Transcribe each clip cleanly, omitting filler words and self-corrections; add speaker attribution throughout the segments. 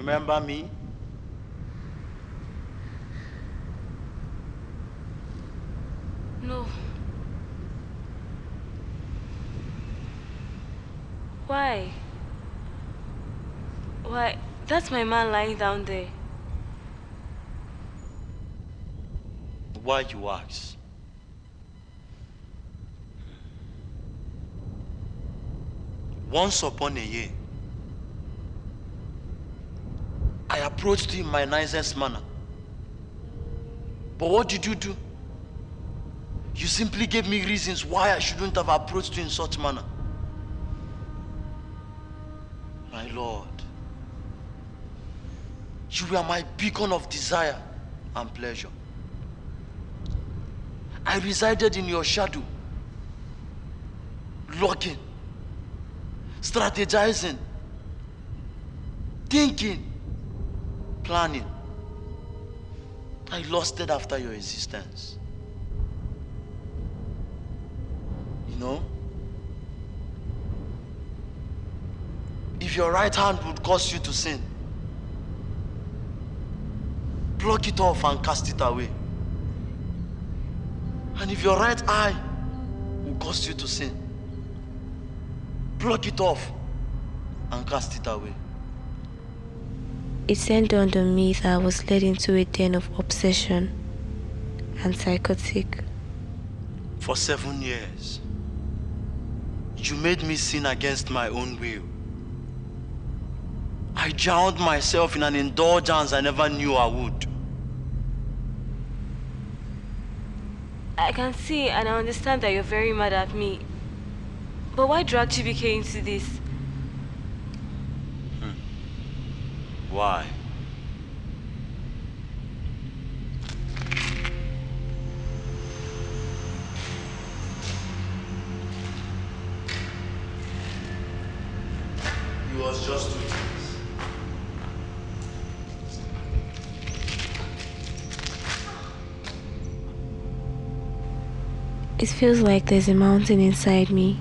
Speaker 1: remember me?
Speaker 2: No. Why? Why? That's my man lying down there.
Speaker 1: Why you ask? Once upon a year, I approached you in my nicest manner. But what did you do? You simply gave me reasons why I shouldn't have approached you in such manner. My Lord, you were my beacon of desire and pleasure. I resided in your shadow, looking, strategizing, thinking, planning. I lusted after your existence. You know, if your right hand would cause you to sin, pluck it off and cast it away. And if your right eye will cause you to sin, pluck it off and cast it away.
Speaker 2: It then dawned on me that I was led into a den of obsession and psychotic.
Speaker 1: For 7 years, you made me sin against my own will. I drowned myself in an indulgence I never knew I would.
Speaker 2: I can see and I understand that you're very mad at me. But why drag Chibike into this?
Speaker 1: Why? He was just 2 things.
Speaker 2: It feels like there's a mountain inside me.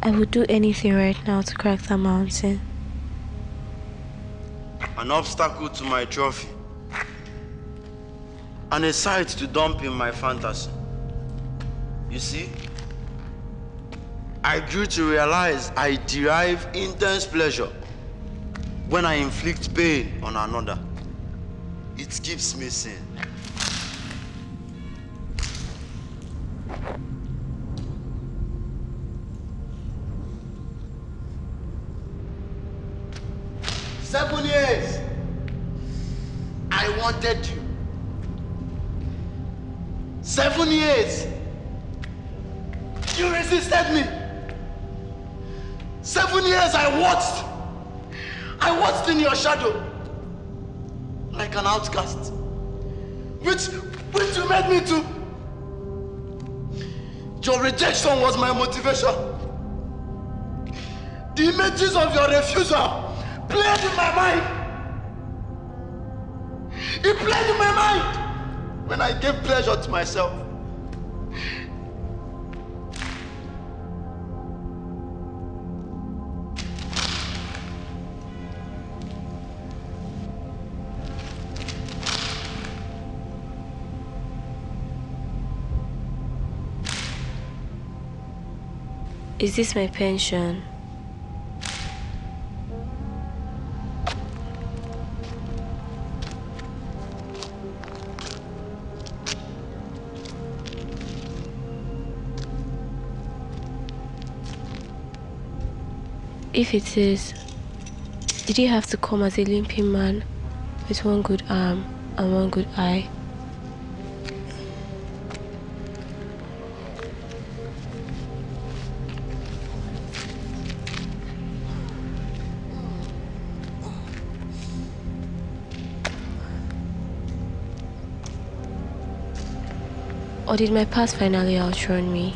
Speaker 2: I would do anything right now to crack that mountain.
Speaker 1: An obstacle to my trophy. And a site to dump in my fantasy. You see? I grew to realize I derive intense pleasure when I inflict pain on another. It keeps me sane. "7 years, I wanted you. 7 years, you resisted me. 7 years I watched in your shadow, like an outcast, which you made me to. Your rejection was my motivation. The images of your refusal played in my mind. It played in my mind when I gave pleasure to myself.
Speaker 2: Is this my pension? If it is, did you have to come as a limping man with one good arm and one good eye? Or did my past finally outrun me?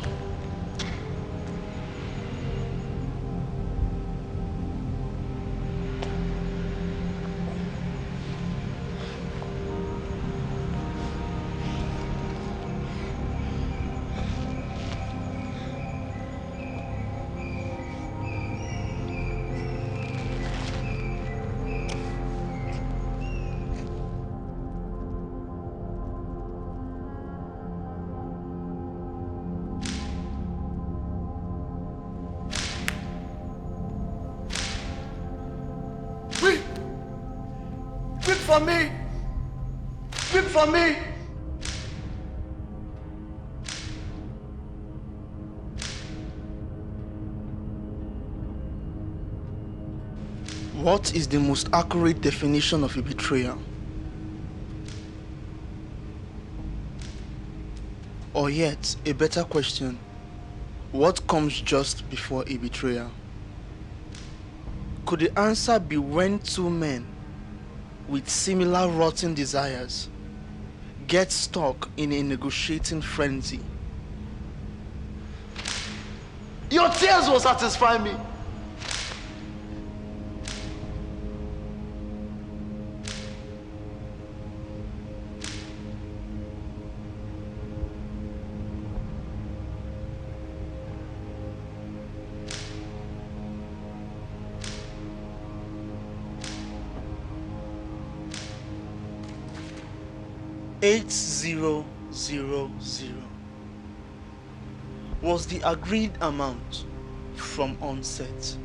Speaker 1: for me! Weep for me!
Speaker 3: What is the most accurate definition of a betrayal? Or yet, a better question, what comes just before a betrayal? Could the answer be when two men with similar rotten desires get stuck in a negotiating frenzy?
Speaker 1: Your tears will satisfy me.
Speaker 3: $8000 was the agreed amount from onset.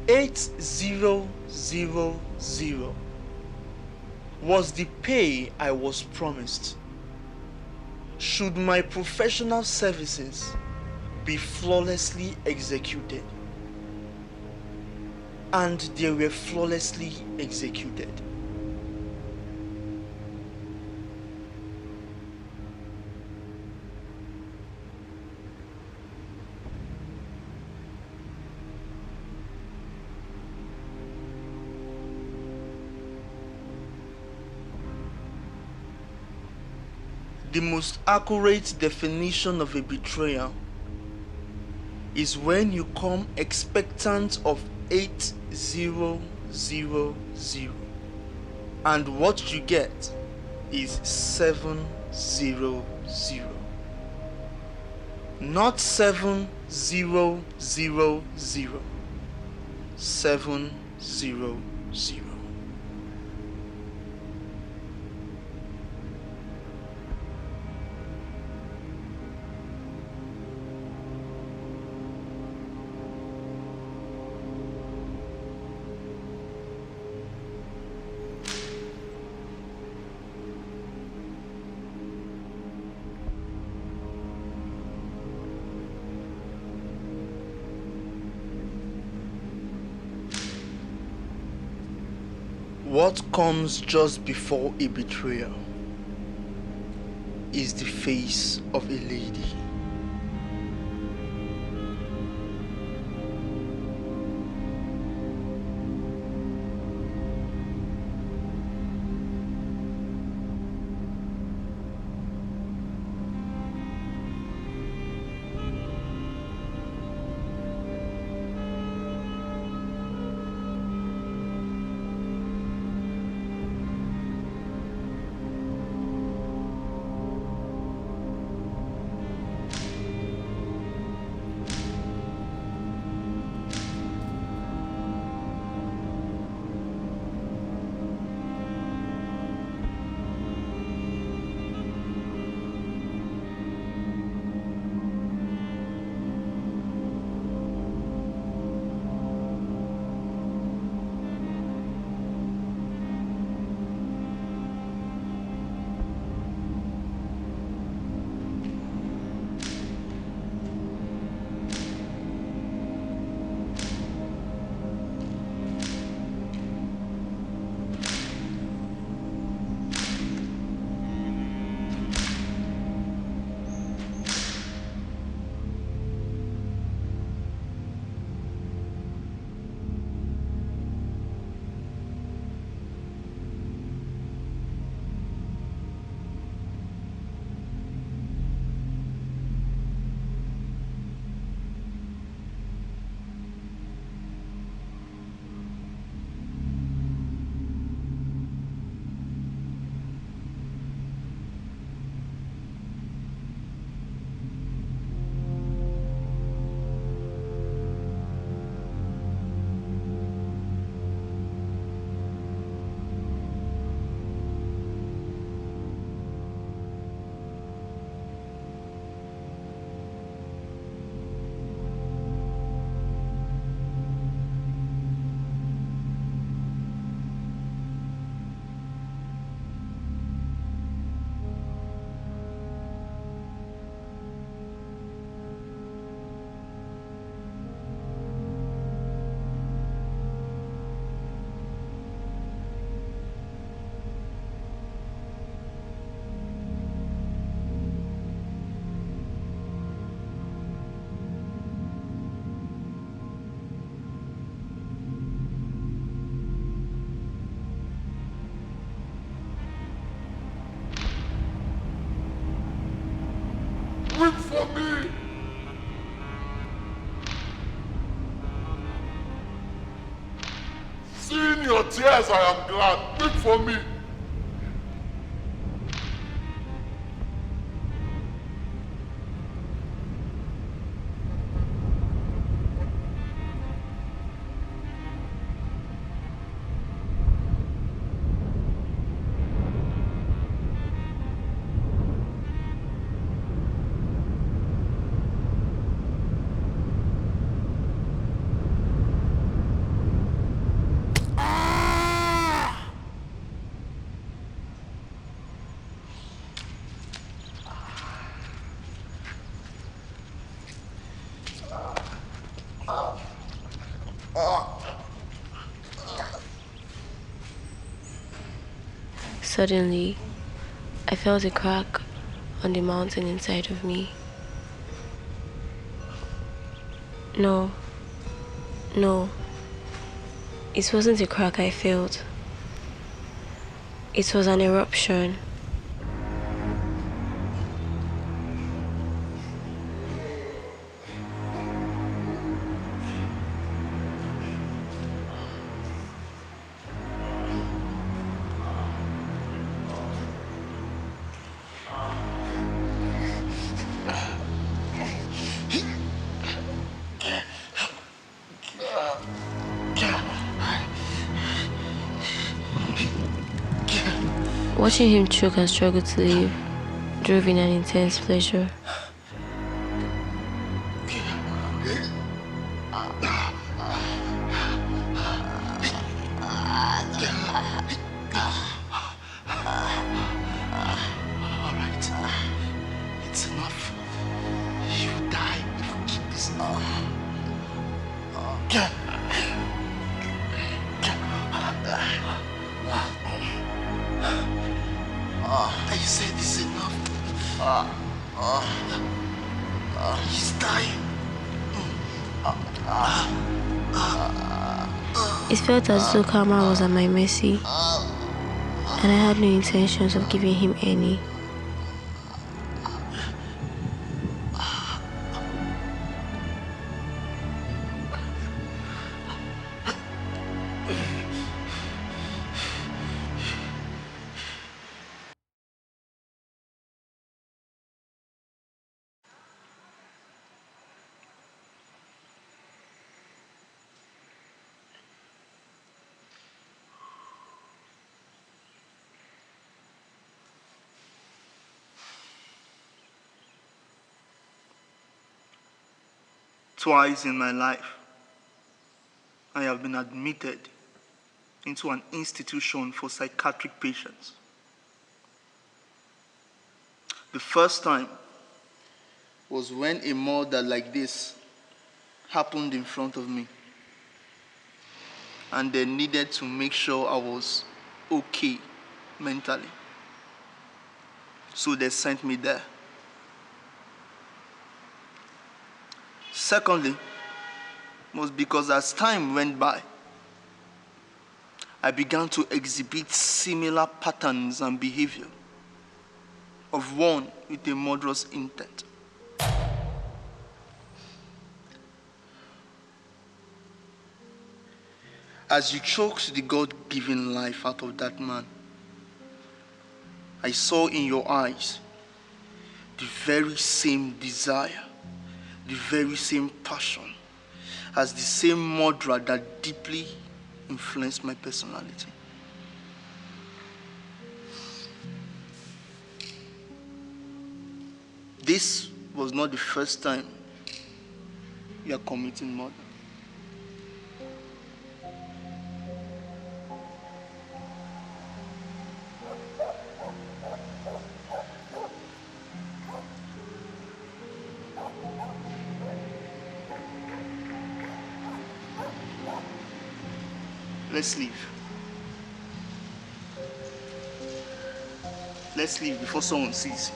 Speaker 3: 8000 was the pay I was promised should my professional services be flawlessly executed. And they were flawlessly executed. The most accurate definition of a betrayal is when you come expectant of 8000 and what you get is 700. Not 7000. 700. What comes just before a betrayal is the face of a lady.
Speaker 4: Weep for me! Seeing your tears, I am glad. Weep for me!
Speaker 2: Suddenly, I felt a crack on the mountain inside of me. No, it wasn't a crack I felt. It was an eruption. Watching him choke and struggle to live drove in an intense pleasure.
Speaker 3: Alright, it's enough. You die if you keep this up. I said it's enough. He's dying.
Speaker 2: It felt as though karma was at my mercy, and I had no intentions of giving him any.
Speaker 3: Twice in my life, I have been admitted into an institution for psychiatric patients. The first time was when a murder like this happened in front of me, and they needed to make sure I was okay mentally. So they sent me there. Secondly, was because as time went by, I began to exhibit similar patterns and behavior of one with a murderous intent. As you choked the God-given life out of that man, I saw in your eyes the very same desire, the very same passion as the same murderer that deeply influenced my personality. This was not the first time you are committing murder. Let's leave. Let's leave before someone sees.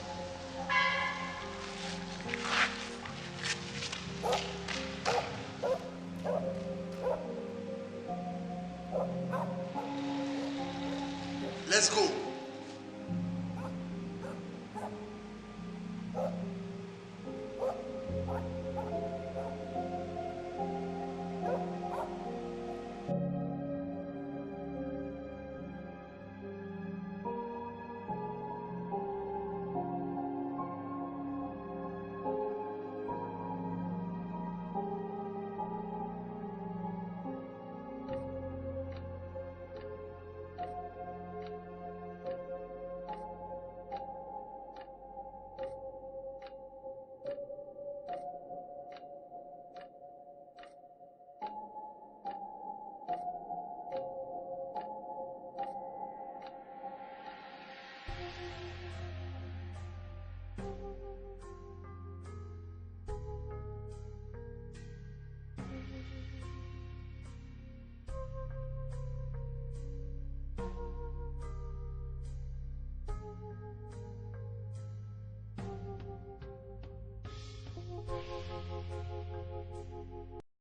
Speaker 3: Let's go.